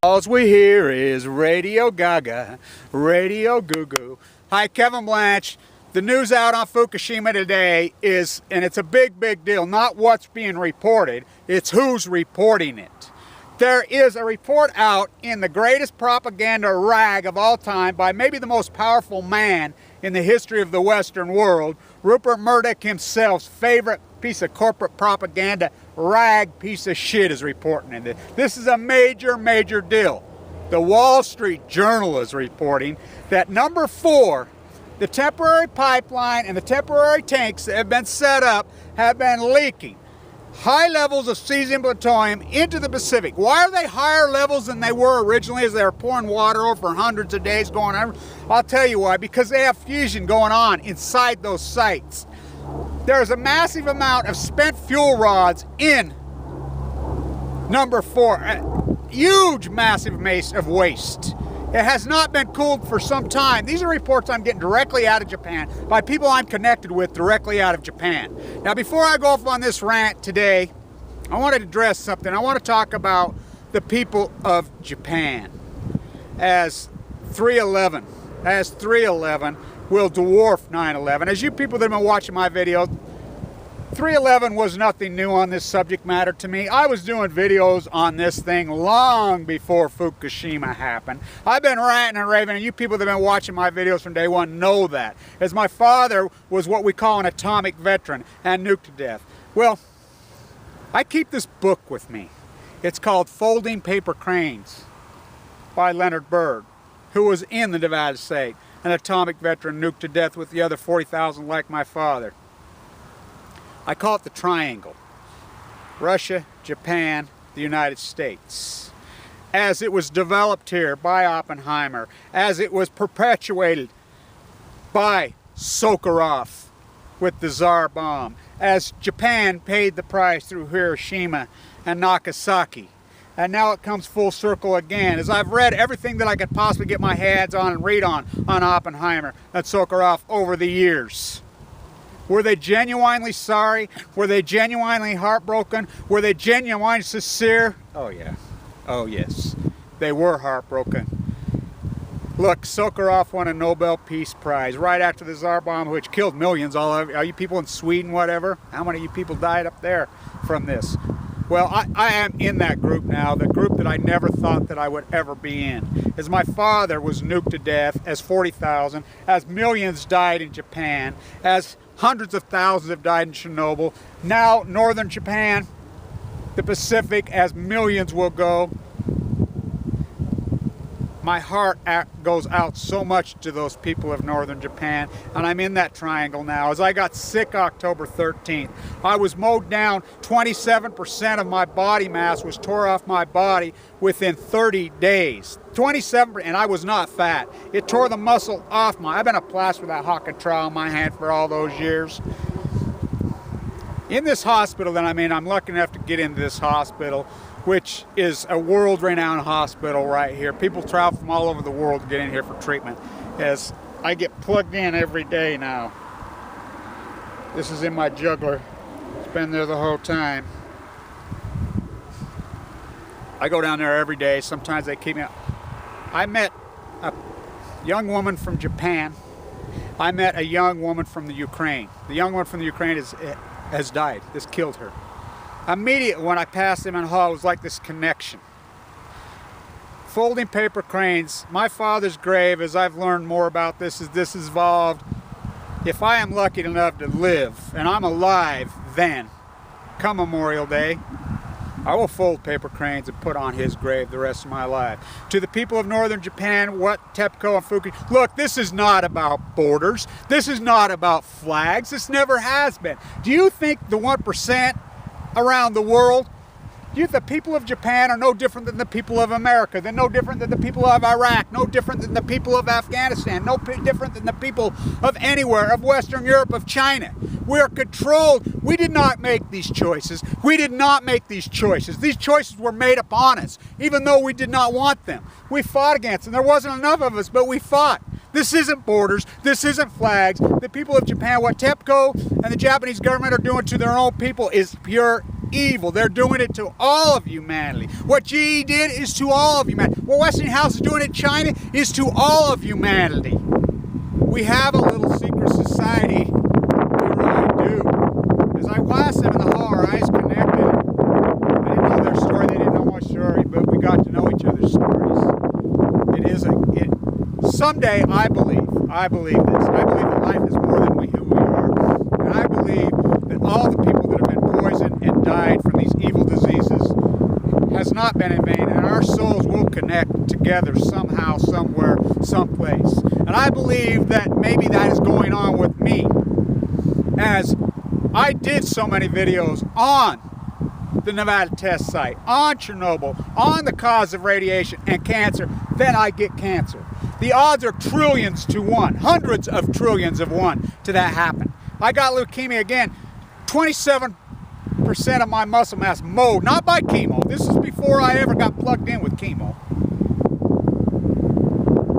All we hear is Radio Gaga, Radio Goo Goo. Hi, Kevin Blanch. The news out on Fukushima today is, and it's a big, big deal, not what's being reported, it's who's reporting it. There is a report out in the greatest propaganda rag of all time by maybe the most powerful man in the history of the Western world, Rupert Murdoch himself's favorite piece of corporate propaganda rag piece of shit is reporting it. This is a major, major deal. The Wall Street Journal is reporting that number 4, the temporary pipeline and the temporary tanks that have been set up have been leaking high levels of cesium plutonium into the Pacific. Why are they higher levels than they were originally, as they were pouring water over for hundreds of days going on? I'll tell you why. Because they have fusion going on inside those sites. There's a massive amount of spent fuel rods in number 4. A huge, massive mass of waste. It has not been cooled for some time. These are reports I'm getting directly out of Japan by people I'm connected with directly out of Japan. Now, before I go off on this rant today, I want to address something. I want to talk about the people of Japan. As 3/11 will dwarf 9/11. As you people that have been watching my videos, 3/11 was nothing new on this subject matter to me. I was doing videos on this thing long before Fukushima happened. I've been ranting and raving, and you people that have been watching my videos from day one know that. As my father was what we call an atomic veteran and nuked to death. Well, I keep this book with me. It's called Folding Paper Cranes by Leonard Byrd, who was in the Nevada State, an atomic veteran nuked to death with the other 40,000 like my father. I call it the triangle: Russia, Japan, the United States. As it was developed here by Oppenheimer, as it was perpetuated by Sakharov with the Tsar bomb, as Japan paid the price through Hiroshima and Nagasaki. And now it comes full circle again, as I've read everything that I could possibly get my hands on and read on Oppenheimer and Sakharov over the years. Were they genuinely sorry? Were they genuinely heartbroken? Were they genuinely sincere? Oh yeah. Oh yes. They were heartbroken. Look, Sakharov won a Nobel Peace Prize right after the Tsar bomb, which killed millions. All of you people in Sweden, whatever. How many of you people died up there from this? Well, I am in that group now, the group that I never thought that I would ever be in. As my father was nuked to death, as 40,000, as millions died in Japan, as hundreds of thousands have died in Chernobyl. Now, northern Japan, the Pacific, as millions will go. My heart goes out so much to those people of northern Japan, and I'm in that triangle now. As I got sick October 13th, I was mowed down. 27% of my body mass was tore off my body within 30 days. 27%, and I was not fat. It tore the muscle off I've been a plaster with that Hawken trowel in my hand for all those years. In this hospital that I'm in, I'm lucky enough to get into this hospital, which is a world-renowned hospital right here. People travel from all over the world to get in here for treatment, as I get plugged in every day now. This is in my jugular. It's been there the whole time. I go down there every day. Sometimes they keep me out. I met a young woman from Japan. I met a young woman from the Ukraine. The young woman from the Ukraine has died. This killed her. Immediately when I passed them in the hall, it was like this connection. Folding paper cranes. My father's grave, as I've learned more about this, is this evolved. If I am lucky enough to live, and I'm alive then, come Memorial Day, I will fold paper cranes and put on his grave the rest of my life. To the people of northern Japan, what TEPCO and Fukushima, look, this is not about borders. This is not about flags. This never has been. Do you think the 1% around the world, the people of Japan are no different than the people of America? They're no different than the people of Iraq, no different than the people of Afghanistan, no different than the people of anywhere, of Western Europe, of China. We are controlled. We did not make these choices. We did not make these choices. These choices were made upon us, even though we did not want them. We fought against them. There wasn't enough of us, but we fought. This isn't borders. This isn't flags. The people of Japan, what TEPCO and the Japanese government are doing to their own people is pure evil. They're doing it to all of humanity. What GE did is to all of humanity. What Westinghouse is doing in China is to all of humanity. We have a little secret society. We really do. As I watched them in the hall, our eyes connected. I didn't know their story, they didn't know my story, but we got to know each other's stories. Someday, I believe this. I believe that life is more than who we are. And I believe that all the people that have been poisoned and died from these evil diseases has not been in vain, and our souls will connect together somehow, somewhere, someplace. And I believe that maybe that is going on with me, as I did so many videos on the Nevada test site, on Chernobyl, on the cause of radiation and cancer, then I get cancer. The odds are trillions to one, hundreds of trillions of one to that happen. I got leukemia again, 27% of my muscle mass mowed, not by chemo. This is before I ever got plugged in with chemo.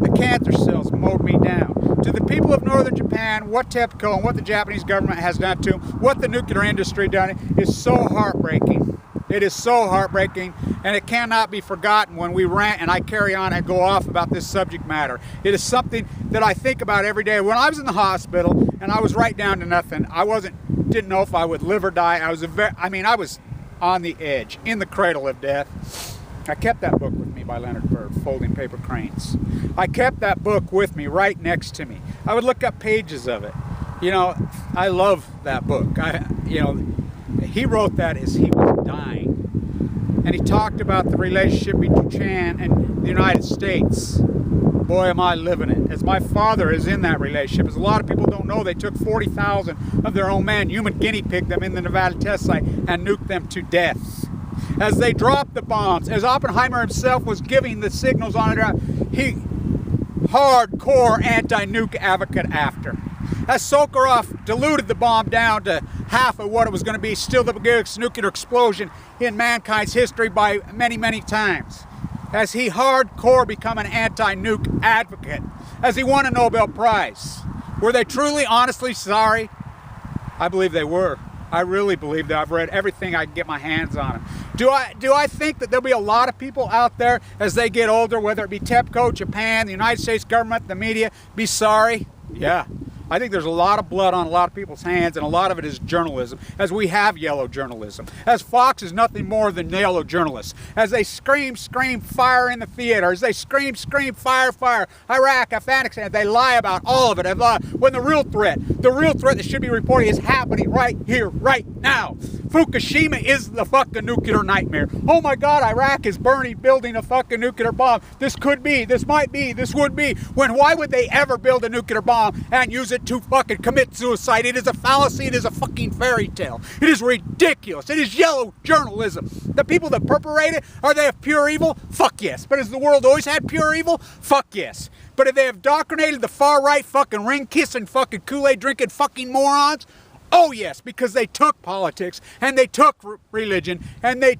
The cancer cells mowed me down. To the people of northern Japan, what TEPCO and what the Japanese government has done to them, what the nuclear industry done, is so heartbreaking. It is so heartbreaking, and it cannot be forgotten when we rant and I carry on and go off about this subject matter. It is something that I think about every day. When I was in the hospital and I was right down to nothing, didn't know if I would live or die. I was on the edge, in the cradle of death. I kept that book with me by Leonard Byrd, Folding Paper Cranes. I kept that book with me right next to me. I would look up pages of it. You know, I love that book. He wrote that as he was dying. And he talked about the relationship between Japan and the United States. Boy, am I living it. As my father is in that relationship. As a lot of people don't know, they took 40,000 of their own men, human guinea pigged them in the Nevada test site and nuked them to death. As they dropped the bombs, as Oppenheimer himself was giving the signals on it, he hardcore anti-nuke advocate after. As Sakharov diluted the bomb down to half of what it was going to be, still the biggest nuclear explosion in mankind's history by many, many times. As he hardcore become an anti-nuke advocate. As he won a Nobel Prize. Were they truly, honestly sorry? I believe they were. I really believe that. I've read everything I can get my hands on them. Do I think that there'll be a lot of people out there as they get older, whether it be TEPCO, Japan, the United States government, the media, be sorry? Yeah. I think there's a lot of blood on a lot of people's hands, and a lot of it is journalism, as we have yellow journalism. As Fox is nothing more than yellow journalists. As they scream, fire in the theater. As they scream, fire, Iraq, Afghanistan, they lie about all of it. When the real threat that should be reporting is happening right here, right now. Fukushima is the fucking nuclear nightmare. Oh my God, Iraq is building a fucking nuclear bomb. This could be, this might be, this would be. Why would they ever build a nuclear bomb and use it to fucking commit suicide? It is a fallacy. It is a fucking fairy tale. It is ridiculous. It is yellow journalism. The people that perpetrate it, are they of pure evil? Fuck yes. But has the world always had pure evil? Fuck yes. But if they have indoctrinated the far right fucking ring kissing fucking Kool-Aid drinking fucking morons, oh yes, because they took politics and they took religion and they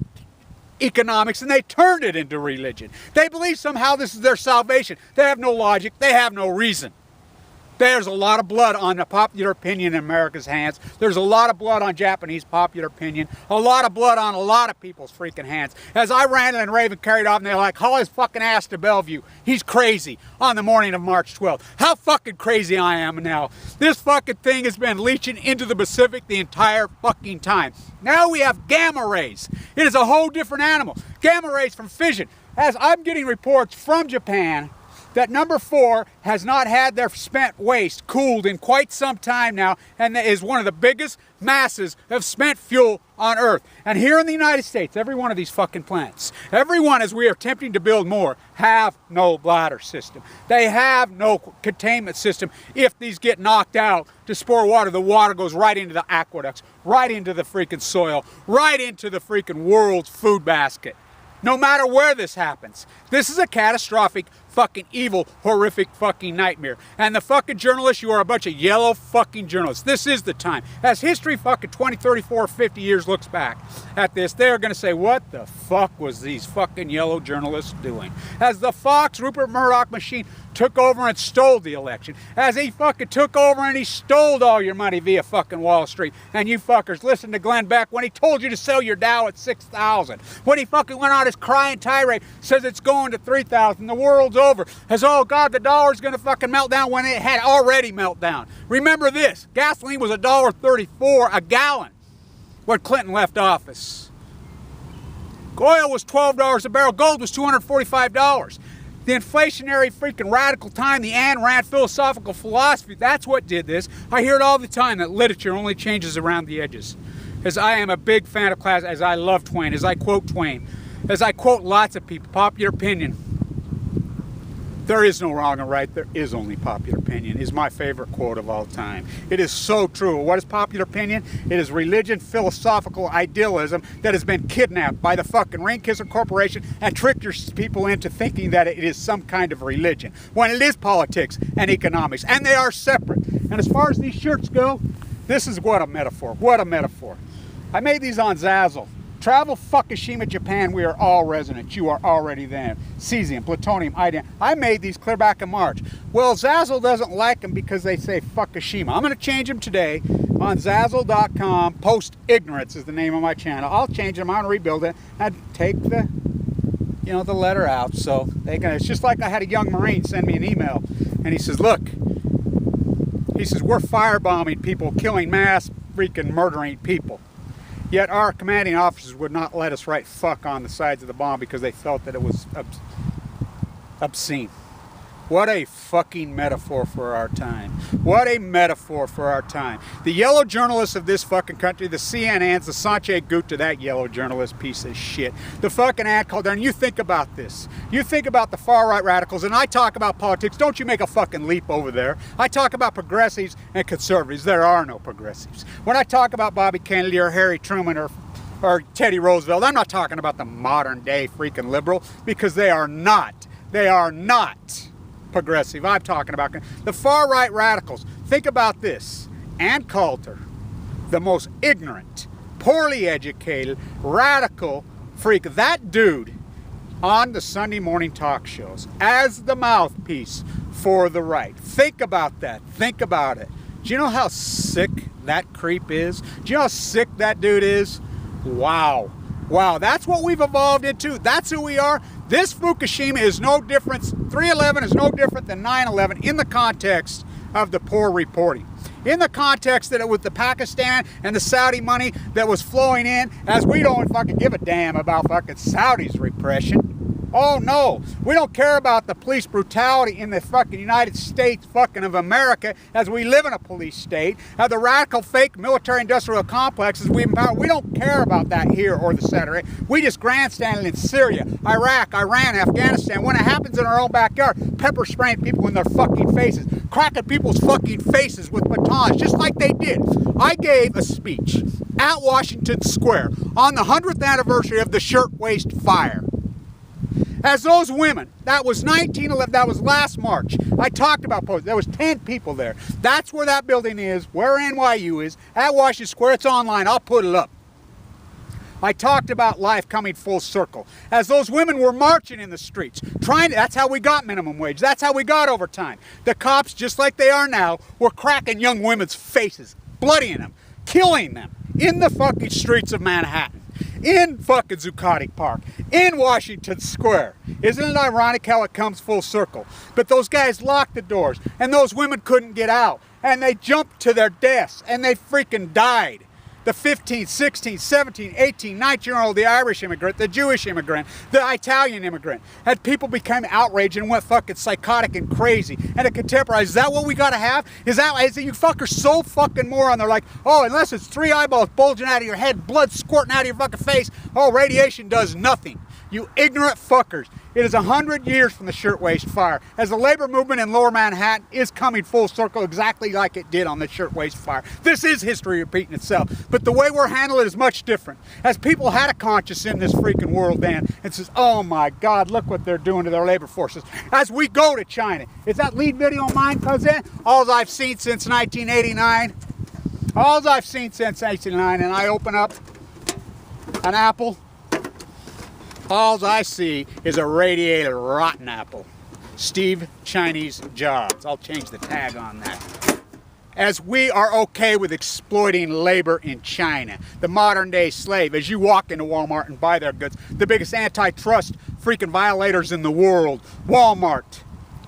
economics and they turned it into religion. They believe somehow this is their salvation. They have no logic. They have no reason. There's a lot of blood on the popular opinion in America's hands. There's a lot of blood on Japanese popular opinion. A lot of blood on a lot of people's freaking hands. As I ranted and raved and carried off, and they're like, haul his fucking ass to Bellevue. He's crazy on the morning of March 12th. How fucking crazy I am now. This fucking thing has been leaching into the Pacific the entire fucking time. Now we have gamma rays. It is a whole different animal. Gamma rays from fission. As I'm getting reports from Japan that number 4 has not had their spent waste cooled in quite some time now, and that is one of the biggest masses of spent fuel on Earth. And here in the United States, every one of these fucking plants, every one as we are attempting to build more, have no bladder system. They have no containment system. If these get knocked out to spore water, the water goes right into the aqueducts, right into the freaking soil, right into the freaking world's food basket. No matter where this happens. This is a catastrophic fucking evil, horrific fucking nightmare. And the fucking journalists, you are a bunch of yellow fucking journalists. This is the time. As history fucking 20, 30, 40, 50 years looks back at this, they're going to say, what the fuck was these fucking yellow journalists doing? As the Fox Rupert Murdoch machine took over and stole the election. As he fucking took over and he stole all your money via fucking Wall Street. And you fuckers listened to Glenn Beck when he told you to sell your Dow at 6,000. When he fucking went on his crying tirade, says it's going to 3,000. The world's over. As, oh God, the dollar's going to fucking melt down when it had already melted down. Remember this, gasoline was $1.34 a gallon when Clinton left office. Oil was $12 a barrel. Gold was $245. The inflationary freaking radical time, the Ayn Rand philosophical philosophy, that's what did this. I hear it all the time that literature only changes around the edges. As I am a big fan of class, as I love Twain, as I quote Twain, as I quote lots of people, popular opinion. There is no wrong or right, there is only popular opinion, is my favorite quote of all time. It is so true. What is popular opinion? It is religion, philosophical idealism that has been kidnapped by the fucking Ring Kisser Corporation and tricked your people into thinking that it is some kind of religion, when it is politics and economics, and they are separate. And as far as these shirts go, this is what a metaphor, what a metaphor. I made these on Zazzle. Travel Fukushima, Japan, we are all resonant. You are already there. Cesium, plutonium, iodine. I made these clear back in March. Well, Zazzle doesn't like them because they say Fukushima. I'm going to change them today on Zazzle.com. Post Ignorance is the name of my channel. I'll change them. I'm going to rebuild it and take the, the letter out. So they can. It's just like I had a young Marine send me an email, and he says, look, he says, we're firebombing people, killing mass freaking murdering people. Yet our commanding officers would not let us write fuck on the sides of the bomb because they felt that it was obscene. What a fucking metaphor for our time. What a metaphor for our time. The yellow journalists of this fucking country, the CNNs, the Sanjay Gupta, that yellow journalist piece of shit. The fucking ad called there, and you think about this. You think about the far-right radicals, and I talk about politics. Don't you make a fucking leap over there. I talk about progressives and conservatives. There are no progressives. When I talk about Bobby Kennedy or Harry Truman or Teddy Roosevelt, I'm not talking about the modern day freaking liberal, because they are not. They are not progressive. I'm talking about the far-right radicals. Think about this. Ann Coulter, the most ignorant, poorly educated, radical freak, that dude on the Sunday morning talk shows as the mouthpiece for the right. Think about that. Think about it. Do you know how sick that creep is? Do you know how sick that dude is? Wow. Wow, that's what we've evolved into. That's who we are. This Fukushima is no different. 3/11 is no different than 9/11 in the context of the poor reporting. In the context that it was the Pakistan and the Saudi money that was flowing in, as we don't fucking give a damn about fucking Saudi's repression. Oh no, we don't care about the police brutality in the fucking United States fucking of America, as we live in a police state. The radical fake military industrial complexes we empower, we don't care about that here or the center. We just grandstanding in Syria, Iraq, Iran, Afghanistan. When it happens in our own backyard, pepper spraying people in their fucking faces, cracking people's fucking faces with batons, just like they did. I gave a speech at Washington Square on the 100th anniversary of the Shirtwaist Fire. As those women, that was 1911, that was last March. I talked about posts. There was 10 people there. That's where that building is, where NYU is, at Washington Square. It's online. I'll put it up. I talked about life coming full circle. As those women were marching in the streets, that's how we got minimum wage. That's how we got overtime. The cops, just like they are now, were cracking young women's faces, bloodying them, killing them in the fucking streets of Manhattan. In fucking Zuccotti Park, in Washington Square. Isn't it ironic how it comes full circle? But those guys locked the doors, and those women couldn't get out, and they jumped to their deaths, and they freaking died. The 15, 16, 17, 18, 19-year-old, the Irish immigrant, the Jewish immigrant, the Italian immigrant. And people became outraged and went fucking psychotic and crazy. And the contemporaries, is that what we gotta have? Is you fuckers so fucking moron? They're like, oh, unless it's 3 eyeballs bulging out of your head, blood squirting out of your fucking face, oh, radiation does nothing. You ignorant fuckers. It is 100 years from the Shirtwaist Fire, as the labor movement in Lower Manhattan is coming full circle exactly like it did on the Shirtwaist Fire. This is history repeating itself, but the way we're handling it is much different. As people had a conscience in this freaking world then, and says, oh my God, look what they're doing to their labor forces. As we go to China, is that lead video of mine comes in? All I've seen since 1989, and I open up an apple, all I see is a radiated rotten apple. Steve Chinese Jobs. I'll change the tag on that. As we are okay with exploiting labor in China, the modern day slave, as you walk into Walmart and buy their goods, the biggest antitrust freaking violators in the world, Walmart,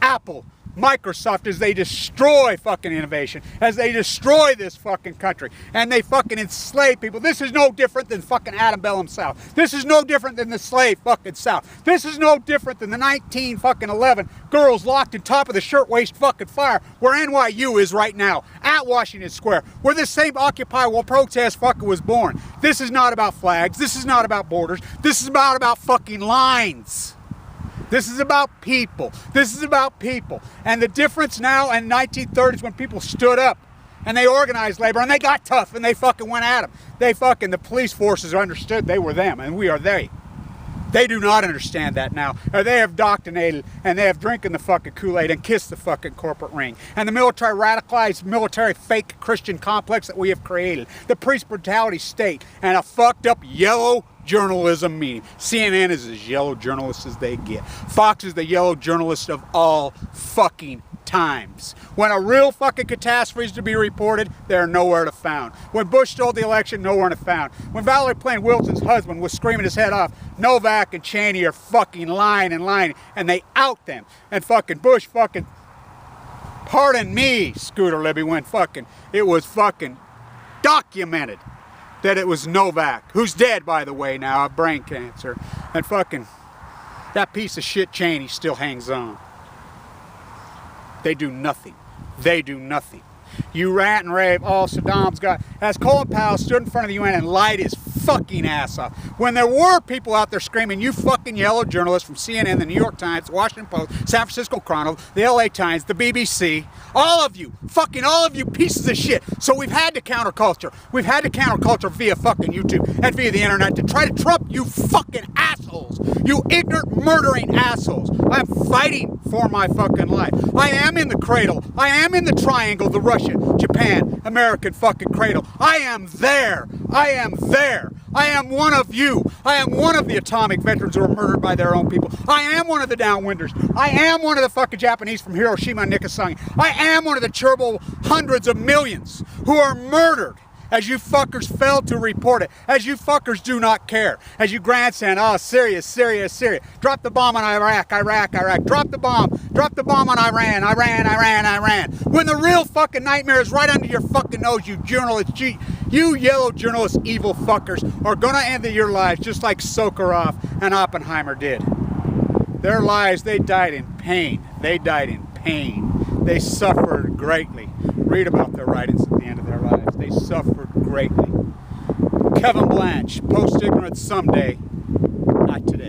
Apple, Microsoft, as they destroy fucking innovation, as they destroy this fucking country, and they fucking enslave people. This is no different than fucking antebellum South. This is no different than the slave fucking South. This is no different than the 1911 girls locked in top of the Shirtwaist fucking Fire, where NYU is right now, at Washington Square, where this same Occupy Wall protest fucker was born. This is not about flags. This is not about borders. This is about fucking lines. This is about people. This is about people. And the difference now in 1930s when people stood up and they organized labor and they got tough and they fucking went at them. The police forces understood they were them and we are they. They do not understand that now. Or they have indoctrinated and they have drinking the fucking Kool-Aid and kissed the fucking corporate ring. And the military radicalized military fake Christian complex that we have created. The police brutality state and a fucked up yellow journalism meeting. CNN is as yellow journalist as they get. Fox is the yellow journalist of all fucking times. When a real fucking catastrophe is to be reported, they're nowhere to found. When Bush stole the election, nowhere to found. When Valerie Plame Wilson's husband was screaming his head off, Novak and Cheney are fucking lying, and they out them. And fucking Bush fucking, pardon me, Scooter Libby, when fucking, it was fucking documented that it was Novak, who's dead, by the way, now, of brain cancer. And fucking, that piece of shit Cheney still hangs on. They do nothing. They do nothing. You rant and rave, oh, Saddam's got... As Colin Powell stood in front of the UN and lied his fucking ass off. When there were people out there screaming, you fucking yellow journalists from CNN, the New York Times, the Washington Post, San Francisco Chronicle, the LA Times, the BBC, all of you, fucking all of you pieces of shit. So we've had to counterculture. We've had to counterculture via fucking YouTube and via the internet to try to trump you fucking assholes. You ignorant, murdering assholes. I'm fighting for my fucking life. I am in the cradle. I am in the triangle, the Russia, Japan, American fucking cradle. I am there. I am there. I am one of you. I am one of the atomic veterans who were murdered by their own people. I am one of the downwinders. I am one of the fucking Japanese from Hiroshima and Nagasaki. I am one of the terrible hundreds of millions who are murdered as you fuckers failed to report it, as you fuckers do not care, as you grandstand, oh, Syria, Syria, Syria. Drop the bomb on Iraq, Iraq, Iraq. Drop the bomb on Iran, Iran, Iran, Iran. When the real fucking nightmare is right under your fucking nose, you journalists, you yellow journalists, evil fuckers, are gonna end your lives just like Sakharov and Oppenheimer did. Their lives, they died in pain. They died in pain. They suffered greatly. Read about their writings at the end of their lives. They suffered greatly. Kevin Blanch, post-ignorance someday, not today.